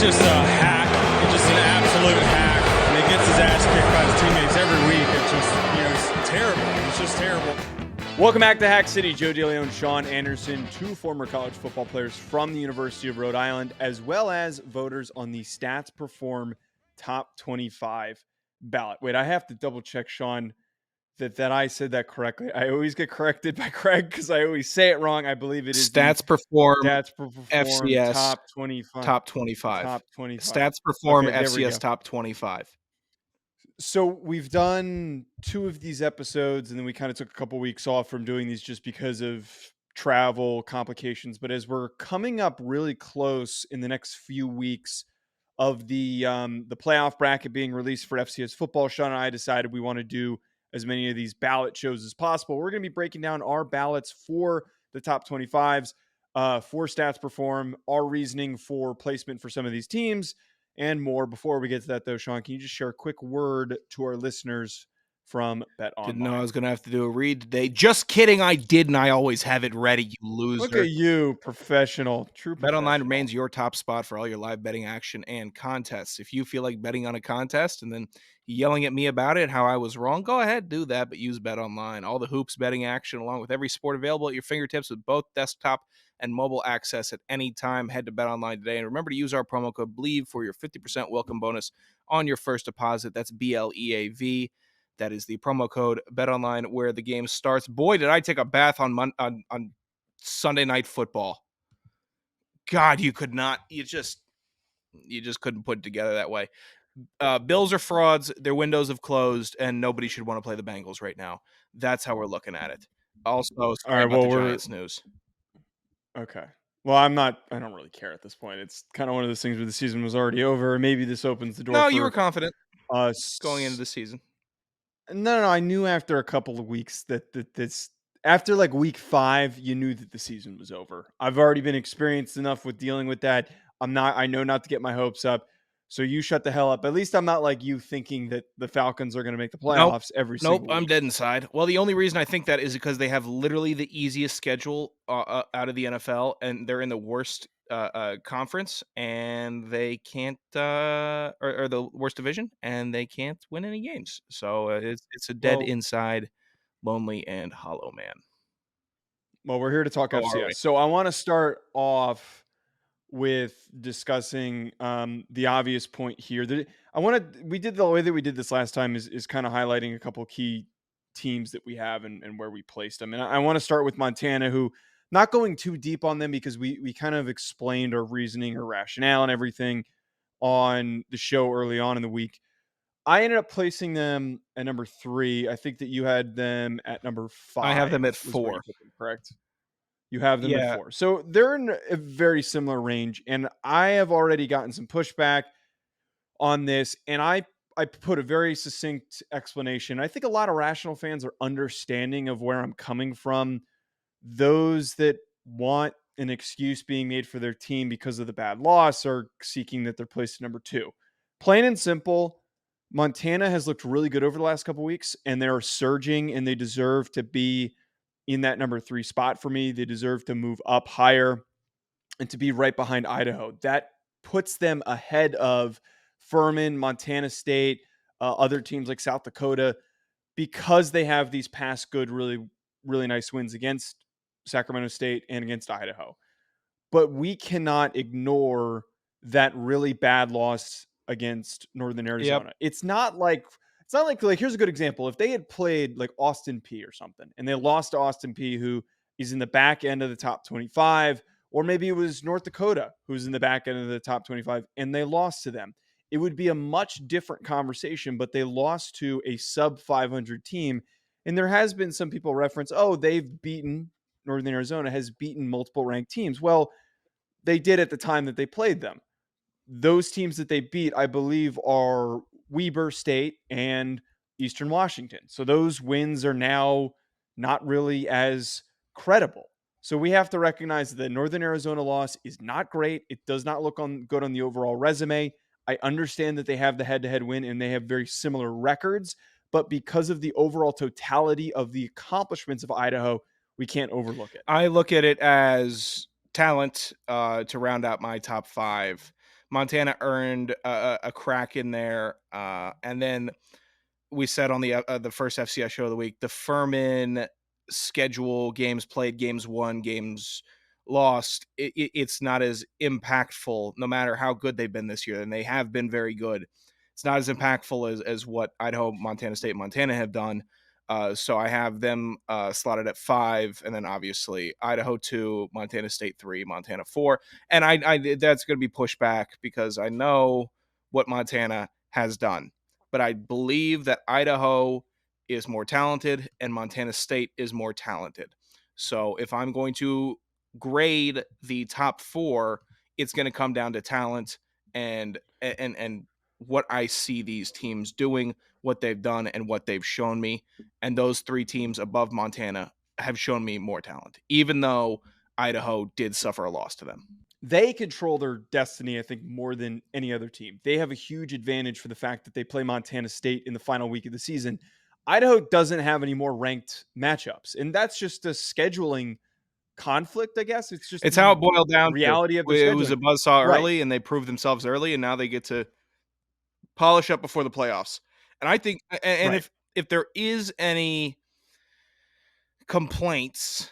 just a hack. It's just an absolute hack. And he gets his ass kicked by his teammates every week. It's just, it's terrible. It's just terrible. Welcome back to Hack City. Joe DeLeone and Sean Anderson, two former college football players from the University of Rhode Island, as well as voters on the Stats Perform Top 25 ballot. Wait, I have to double check, Sean, that I said that correctly. I always get corrected by Craig because I always say it wrong. I believe it is Stats Perform FCS Top 25. Top 25. Top 25. Stats Perform Okay, FCS Top 25. So we've done two of these episodes, and then we kind of took a couple weeks off from doing these just because of travel complications. But as we're coming up really close in the next few weeks of the playoff bracket being released for FCS football, Sean and I decided we want to do as many of these ballot shows as possible. We're going to be breaking down our ballots for the top 25s, for Stats Perform, our reasoning for placement for some of these teams, and more. Before we get to that, though, Sean, can you just share a quick word to our listeners from BetOnline? Didn't know I was going to have to do a read today. Just kidding, I didn't. I always have it ready, you loser. Look at you, professional. True professional. BetOnline remains your top spot for all your live betting action and contests. If you feel like betting on a contest and then yelling at me about it, how I was wrong, go ahead, do that, but use BetOnline. All the hoops betting action along with every sport available at your fingertips with both desktop and mobile access at any time. Head to BetOnline today and remember to use our promo code BLEAV for your 50% welcome bonus on your first deposit. That's BLEAV. That is the promo code BetOnline where the game starts. Boy, did I take a bath on Sunday Night Football. God, you just couldn't put it together that way. Bills are frauds. Their windows have closed, and nobody should want to play the Bengals right now. That's how we're looking at it. Also, sorry about the Giants news. Okay. Well, I don't really care at this point. It's kind of one of those things where the season was already over. Maybe this opens the door. No, you were confident going into the season. No. I knew after a couple of weeks that this, after like week 5, you knew that the season was over. I've already been experienced enough with dealing with that. I know not to get my hopes up. So you shut the hell up. At least I'm not like you thinking that the Falcons are going to make the playoffs every single week. I'm dead inside. Well, the only reason I think that is because they have literally the easiest schedule out of the NFL, and they're in the worst conference, and they can't, or the worst division, and they can't win any games. So it's a dead inside, lonely, and hollow man. Well, we're here to talk FCS. So I want to start off with discussing the obvious point here. The way that we did this last time is kind of highlighting a couple of key teams that we have and where we placed them. And I want to start with Montana, who, not going too deep on them because we kind of explained our reasoning or rationale and everything on the show early on in the week. I ended up placing them at number 3. I think that you had them at number 5. I have them at 4. Correct? You have them at 4. So they're in a very similar range. And I have already gotten some pushback on this. And I put a very succinct explanation. I think a lot of rational fans are understanding of where I'm coming from. Those that want an excuse being made for their team because of the bad loss are seeking that they're placed at number 2. Plain and simple, Montana has looked really good over the last couple of weeks, and they're surging, and they deserve to be in that number 3 spot for me. They deserve to move up higher and to be right behind Idaho. That puts them ahead of Furman, Montana State, other teams like South Dakota, because they have these past good, really, really nice wins against Sacramento State and against Idaho. But we cannot ignore that really bad loss against Northern Arizona. Yep. It's not like here's a good example. If they had played like Austin Peay or something and they lost to Austin Peay, who is in the back end of the top 25, or maybe it was North Dakota who's in the back end of the top 25 and they lost to them, it would be a much different conversation. But they lost to a sub 500 team. And there has been some people reference, Northern Arizona has beaten multiple ranked teams. Well, they did at the time that they played them. Those teams that they beat, I believe, are Weber State and Eastern Washington. So those wins are now not really as credible. So we have to recognize that the Northern Arizona loss is not great. It does not look good on the overall resume. I understand that they have the head-to-head win and they have very similar records, but because of the overall totality of the accomplishments of Idaho, we can't overlook it. I look at it as talent to round out my top 5. Montana earned a crack in there, and then we said on the first FCS show of the week, the Furman schedule, games played, games won, games lost. It's not as impactful, no matter how good they've been this year, and they have been very good. It's not as impactful as what Idaho, Montana State, Montana have done. So I have them slotted at 5, and then obviously Idaho 2, Montana State 3, Montana 4, and I that's going to be pushed back because I know what Montana has done, but I believe that Idaho is more talented and Montana State is more talented. So if I'm going to grade the top 4, it's going to come down to talent and what I see these teams doing, what they've done, and what they've shown me. And those 3 teams above Montana have shown me more talent, even though Idaho did suffer a loss to them. They control their destiny, I think, more than any other team. They have a huge advantage for the fact that they play Montana State in the final week of the season. Idaho doesn't have any more ranked matchups, and that's just a scheduling conflict, I guess. It's just It's how the it boiled down to. reality of their It was scheduling. a buzzsaw Right, early, and they proved themselves early, and now they get to polish up before the playoffs. And I think, and right. if there is any complaints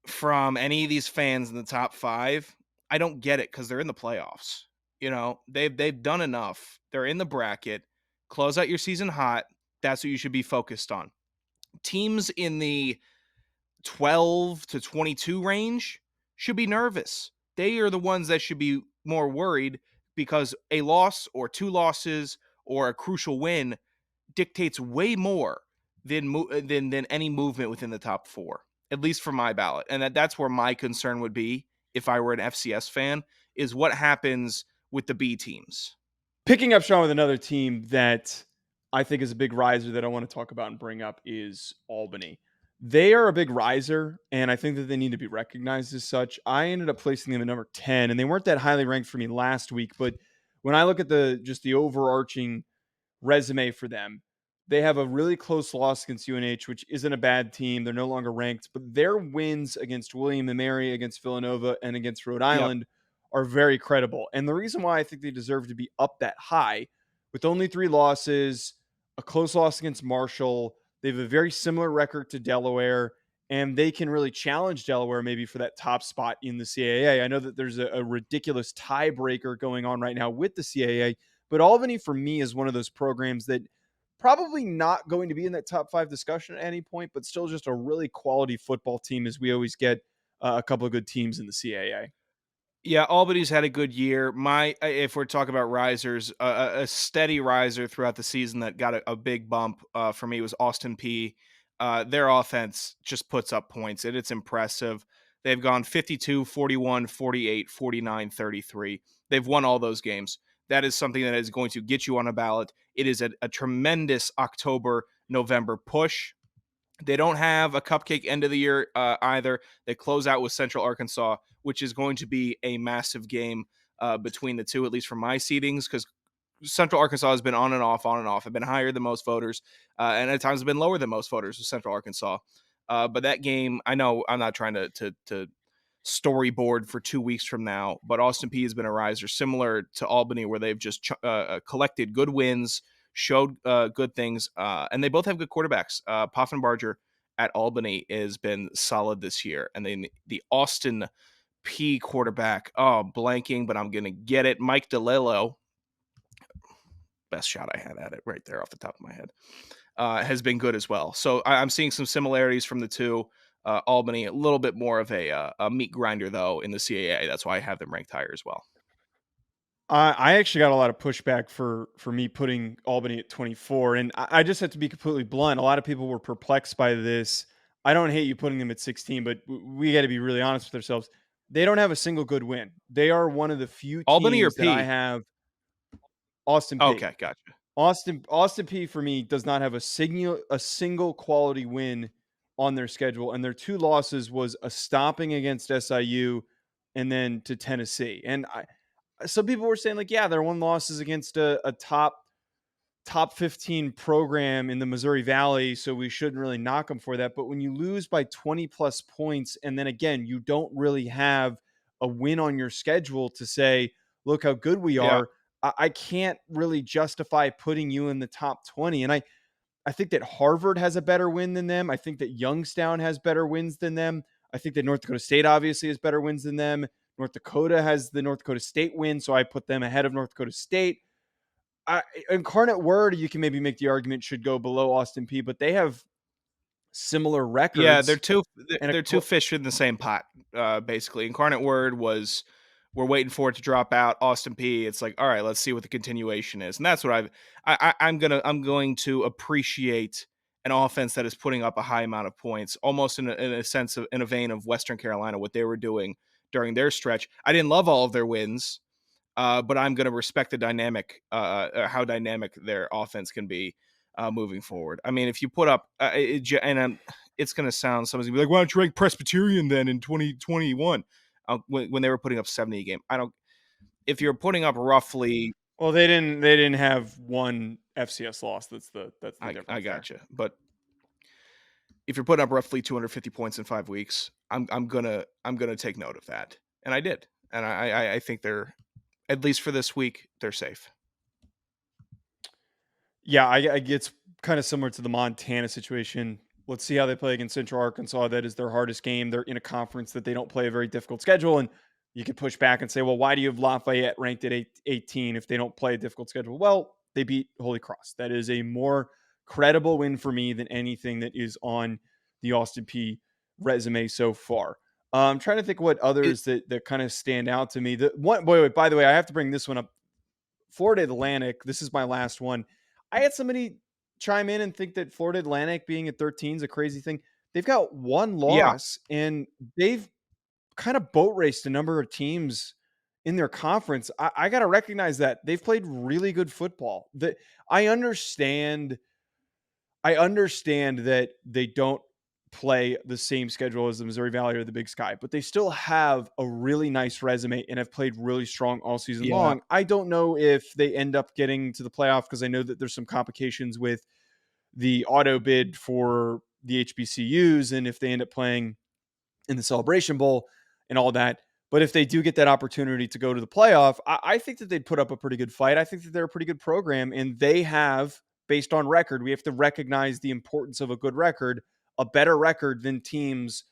from any of these fans in the top 5, I don't get it because they're in the playoffs. They've done enough. They're in the bracket. Close out your season hot. That's what you should be focused on. Teams in the 12 to 22 range should be nervous. They are the ones that should be more worried because a loss or 2 losses or a crucial win dictates way more than any movement within the top 4, at least for my ballot. And that's where my concern would be if I were an FCS fan, is what happens with the B teams. Picking up, Sean, with another team that I think is a big riser that I want to talk about and bring up is Albany. They are a big riser, and I think that they need to be recognized as such. I ended up placing them at number 10, and they weren't that highly ranked for me last week. But when I look at the overarching resume for them, they have a really close loss against UNH, which isn't a bad team. They're no longer ranked, but their wins against William and Mary, against Villanova, and against Rhode Yep. Island are very credible. And the reason why I think they deserve to be up that high, with only 3 losses, a close loss against Marshall, they have a very similar record to Delaware, and they can really challenge Delaware maybe for that top spot in the CAA. I know that there's a ridiculous tiebreaker going on right now with the CAA, but Albany for me is one of those programs that probably not going to be in that top 5 discussion at any point, but still just a really quality football team, as we always get a couple of good teams in the CAA. Yeah, Albany's had a good year. If we're talking about risers, a steady riser throughout the season that got a big bump for me was Austin P. Their offense just puts up points, and it's impressive. They've gone 52, 41, 48, 49, 33. They've won all those games. That is something that is going to get you on a ballot. It is a tremendous October, November push. They don't have a cupcake end of the year either. They close out with Central Arkansas, which is going to be a massive game between the two, at least for my seedings, because Central Arkansas has been on and off, on and off. Have been higher than most voters, and at times have been lower than most voters with Central Arkansas. But that game, I know I'm not trying to storyboard for 2 weeks from now, but Austin P has been a riser, similar to Albany, where they've just collected good wins, showed good things, and they both have good quarterbacks. Poffenbarger at Albany has been solid this year, and then the Austin P quarterback, blanking, but I'm gonna get it. Mike DeLillo, best shot I had at it right there off the top of my head, has been good as well. So I'm seeing some similarities from the two. Albany, a little bit more of a meat grinder, though, in the CAA. That's why I have them ranked higher as well. I actually got a lot of pushback for me putting Albany at 24, and I just have to be completely blunt. A lot of people were perplexed by this. I don't hate you putting them at 16, but we got to be really honest with ourselves. They don't have a single good win. They are one of the few Albany or teams that I P? have. Austin P. Okay, gotcha. Austin P for me does not have a single quality win on their schedule, and their 2 losses was a stomping against SIU and then to Tennessee. And some people were saying like, yeah, their 1 loss is against a top 15 program in the Missouri Valley, so we shouldn't really knock them for that. But when you lose by 20 plus points, and then again, you don't really have a win on your schedule to say, look how good we Yeah. are. I can't really justify putting you in the top 20. And I think that Harvard has a better win than them. I think that Youngstown has better wins than them. I think that North Dakota State obviously has better wins than them. North Dakota has the North Dakota State win, so I put them ahead of North Dakota State. Incarnate Word, you can maybe make the argument should go below Austin P, but they have similar Yeah, records. And they're two fish in the same pot, basically. Incarnate Word was we're waiting for it to drop out. Austin P, it's like, all right, let's see what the continuation is, and that's what I'm going to appreciate an offense that is putting up a high amount of points, almost in a sense of in a vein of Western Carolina, what they were doing during their stretch. I didn't love all of their wins, but I'm going to respect the dynamic, how dynamic their offense can be moving forward. I mean, if you put up, it's going to sound somebody's going to be like, why don't you rank Presbyterian then in 2021 when they were putting up 70 a game? I don't. If you're putting up roughly, well, they didn't have one FCS loss. That's the difference. I gotcha. But if you're putting up roughly 250 points in 5 weeks, I'm gonna take note of that, and I did, and I think they're at least for this week they're safe. Yeah, I it's kind of similar to the Montana situation. Let's see how they play against Central Arkansas. That is their hardest game. They're in a conference that they don't play a very difficult schedule. And you could push back and say, well, why do you have Lafayette ranked at 18 if they don't play a difficult schedule? Well, they beat Holy Cross. That is a more credible win for me than anything that is on the Austin P resume so far. I'm trying to think what It, others that kind of stand out to me. The one, boy, wait, by the way, I have to bring this one up. Florida Atlantic. This is my last one. I had somebody chime in and think that Florida Atlantic being at 13 is a crazy thing. They've got one yeah, loss and they've kind of boat raced a number of teams in their conference. I got to recognize that they've played really good football. That I understand. I understand that they don't play the same schedule as the Missouri Valley or the Big Sky, but they still have a really nice resume and have played really strong all season yeah. long. I don't know if they end up getting to the playoff because I know that there's some complications with the auto bid for the HBCUs and if they end up playing in the Celebration Bowl and all that. But if they do get that opportunity to go to the playoff, I think that they'd put up a pretty good fight. I think that they're a pretty good program, and they have, based on record, we have to recognize the importance of a good record, a better record than teams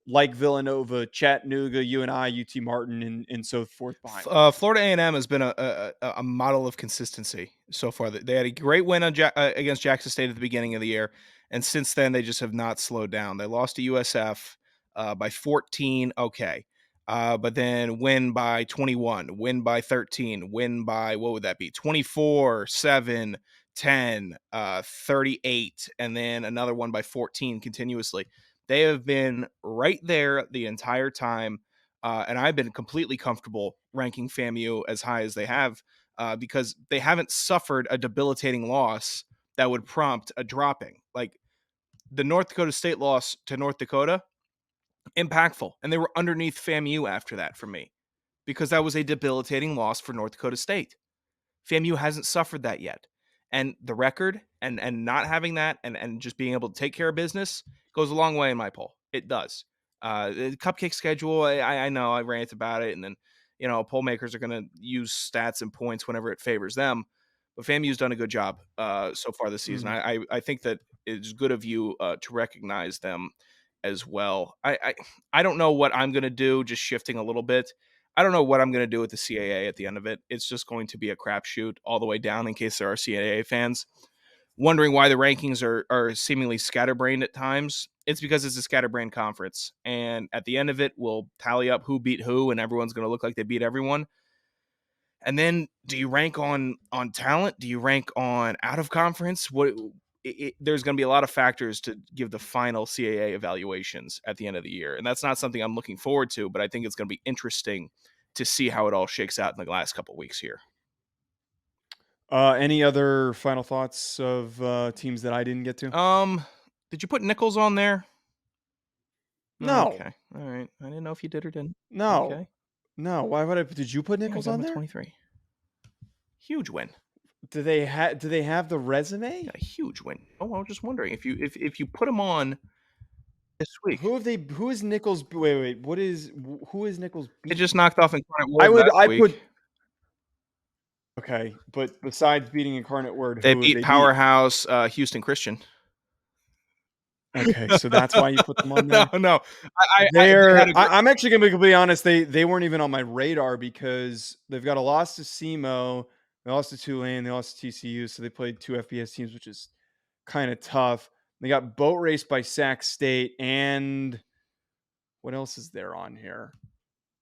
like Villanova, Chattanooga, UNI, UT Martin, and so forth behind them. Florida A&M has been a model of consistency so far. They had a great win on against Jackson State at the beginning of the year, and since then they just have not slowed down. They lost to USF by 14, okay, but then win by 21, win by 13, win by what would that be? 24, 7, 10, 38, and then another one by 14 continuously. They have been right there the entire time. And I've been completely comfortable ranking FAMU as high as they have because they haven't suffered a debilitating loss that would prompt a dropping. Like the North Dakota State loss to North Dakota, impactful. And they were underneath FAMU after that for me because that was a debilitating loss for North Dakota State. FAMU hasn't suffered that yet. And the record and not having that and just being able to take care of business goes a long way in my poll. It does. The cupcake schedule, I know I rant about it, and then poll makers are going to use stats and points whenever it favors them. But FAMU's done a good job so far this season. Mm-hmm. I think that it's good of you to recognize them as well. I don't know what I'm going to do. Just shifting a little bit. I don't know what I'm going to do with the CAA at the end of it. It's just going to be a crapshoot all the way down in case there are CAA fans wondering why the rankings are seemingly scatterbrained at times. It's because it's a scatterbrained conference. And at the end of it, we'll tally up who beat who, and everyone's going to look like they beat everyone. And then do you rank on talent? Do you rank on out of conference? There's going to be a lot of factors to give the final CAA evaluations at the end of the year. And that's not something I'm looking forward to, but I think it's going to be interesting to see how it all shakes out in the last couple of weeks here. Any other final thoughts of teams that I didn't get to? Did you put Nichols on there? No, Okay. All right. I didn't know if you did or didn't. no, Okay. no. Why would I? Did you put Yeah, I Nichols got on him at there? 23. Huge win. Do they have the resume? Yeah, a huge win. Oh, I was just wondering if you put him on this week. Who is Nichols? Wait. Who is Nichols It beat? just knocked off Incarnate I Word would. last I put. week. Okay, but besides beating Incarnate Word, They who have beat they beat? powerhouse, Houston Christian. Okay, so that's why you put them on No, there? no. They had a great I'm actually gonna be completely honest, they weren't even on my radar because they've got a loss to SEMO, they lost to Tulane, they lost to TCU, so they played 2 FBS teams, which is kinda tough. They got boat raced by Sac State, and what else is there on here?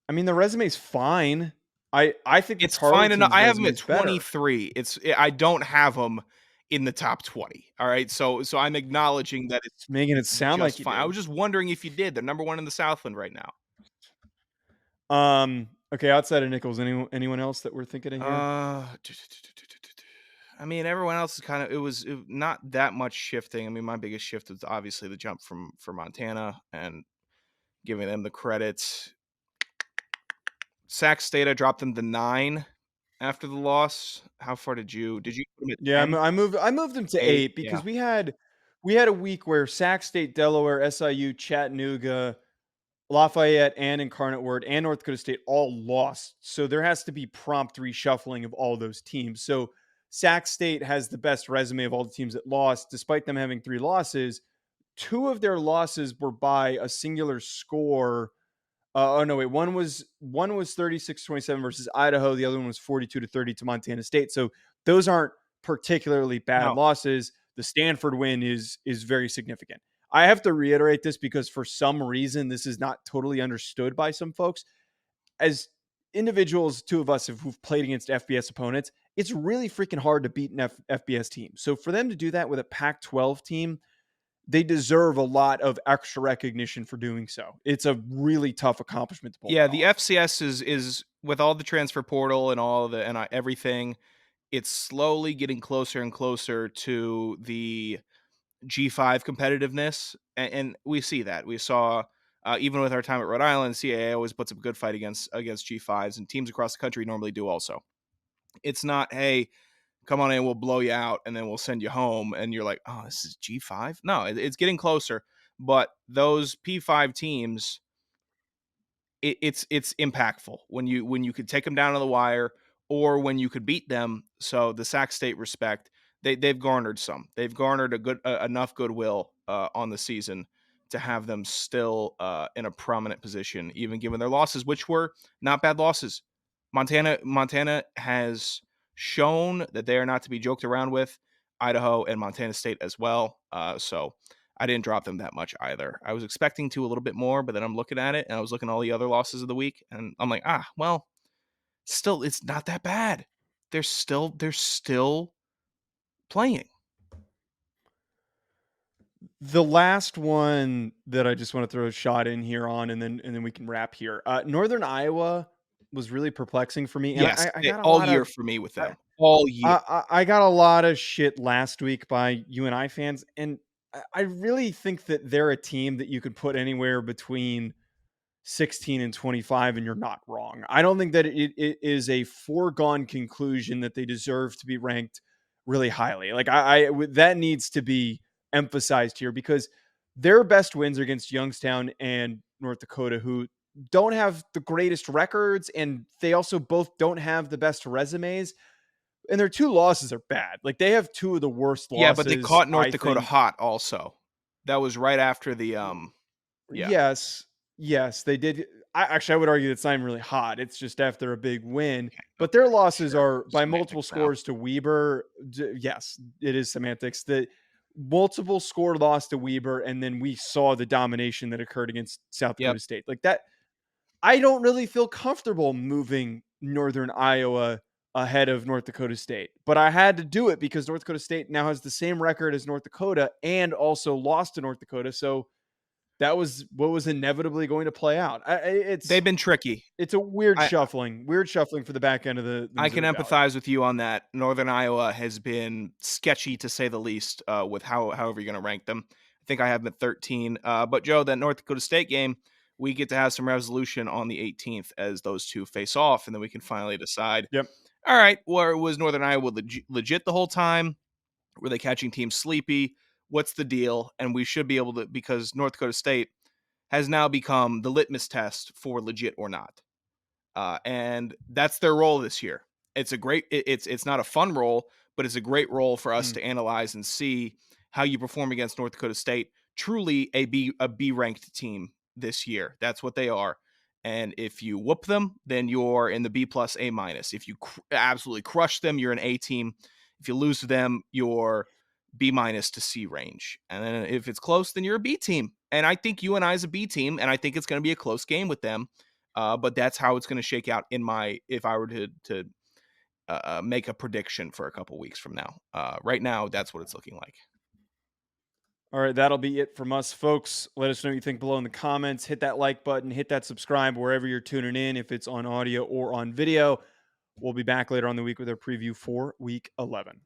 I mean, the resume's fine. I think the It's fine enough. Tarleton's I have them resume at is better. 23. I don't have them in the top 20. All right. So I'm acknowledging that It's making it it's sound like just you fine. I do. was just wondering if you did. They're number 1 in the Southland right now. Okay, outside of Nichols, anyone else that we're thinking of here? Uh, I mean, everyone else is kind of not that much shifting. I mean, my biggest shift is obviously the jump from for Montana and giving them the credits. Sac State, I dropped them to 9 after the loss. How far did you put them at Yeah, 10? I moved them to 8? 8 Yeah. because we had a week where Sac State, Delaware, SIU, Chattanooga, Lafayette, and Incarnate Word and North Dakota State all lost. So there has to be prompt reshuffling of all those teams. So Sac State has the best resume of all the teams that lost, despite them having 3 losses. 2 of their losses were by a singular score. Oh no, wait. One was 36-27 versus Idaho. The other one was 42-30 to Montana State. So those aren't particularly bad No. losses. The Stanford win is very significant. I have to reiterate this because for some reason this is not totally understood by some folks. As individuals, two of us who've played against FBS opponents, it's really freaking hard to beat an FBS team. So for them to do that with a Pac-12 team, they deserve a lot of extra recognition for doing so. It's a really tough accomplishment to pull Yeah, that the off. FCS is with all the transfer portal and all of the and everything, it's slowly getting closer and closer to the G5 competitiveness, and we see that. We saw even with our time at Rhode Island, CAA always puts up a good fight against G5s, and teams across the country normally do also. It's not, hey, come on in, we'll blow you out, and then we'll send you home, and you're like, oh, this is G5. No, it's getting closer, but those P5 teams it's impactful when you could take them down to the wire or when you could beat them. So the Sac State respect, they've garnered some. They've garnered a good enough goodwill on the season to have them still in a prominent position, even given their losses, which were not bad losses. Montana has shown that they are not to be joked around with. Idaho and Montana State as well. So I didn't drop them that much either. I was expecting to a little bit more, but then I'm looking at it and I was looking at all the other losses of the week and I'm like, well, still it's not that bad. They're still playing. The last one that I just want to throw a shot in here on, and then we can wrap here. Northern Iowa was really perplexing for me, and Yes, I got a all lot year of for me with I, them. All year. I got a lot of shit last week by UNI fans, and I really think that they're a team that you could put anywhere between 16 and 25 and you're not wrong. I don't think that it is a foregone conclusion that they deserve to be ranked really highly. Like that needs to be emphasized here because their best wins are against Youngstown and North Dakota, who don't have the greatest records, and they also both don't have the best resumes, and their two losses are bad. Like they have two of the worst Yeah, but they losses, caught North I Dakota think. hot also. That was right after the yeah. Yes, yes, they did. I would argue it's not even really hot. It's just after a big win, but their Okay, losses sure. are by multiple Semantics now. scores to Weber. Yes, it is semantics. The multiple score loss to Weber, and then we saw the domination that occurred against South Yep. Dakota State. Like that, I don't really feel comfortable moving Northern Iowa ahead of North Dakota State, but I had to do it because North Dakota State now has the same record as North Dakota and also lost to North Dakota. So that was what was inevitably going to play out. They've been tricky. It's a I weird shuffling for the back end of the I can Missouri Valley. empathize with you on that. Northern Iowa has been sketchy to say the least with however you're going to rank them. I think I have them at 13. But Joe, that North Dakota State game, we get to have some resolution on the 18th as those two face off, and then we can finally decide. Yep. All right, or was Northern Iowa legit the whole time? Were they catching teams sleepy? What's the deal? And we should be able to, because North Dakota State has now become the litmus test for legit or not. And that's their role this year. It's a great it's not a fun role, but it's a great role for us Mm. to analyze and see how you perform against North Dakota State. Truly a B ranked team this year. That's what they are. And if you whoop them, then you're in the B plus A minus. If you absolutely crush them, you're an A team. If you lose to them, you're B minus to C range. And then if it's close, then you're a B team. And I think UNI is a B team, and I think it's going to be a close game with them. But that's how it's going to shake out in my if I were to make a prediction for a couple weeks from now. Right now, that's what it's looking like. All right, that'll be it from us, folks. Let us know what you think below in the comments. Hit that like button, hit that subscribe wherever you're tuning in, if it's on audio or on video. We'll be back later on the week with our preview for week 11.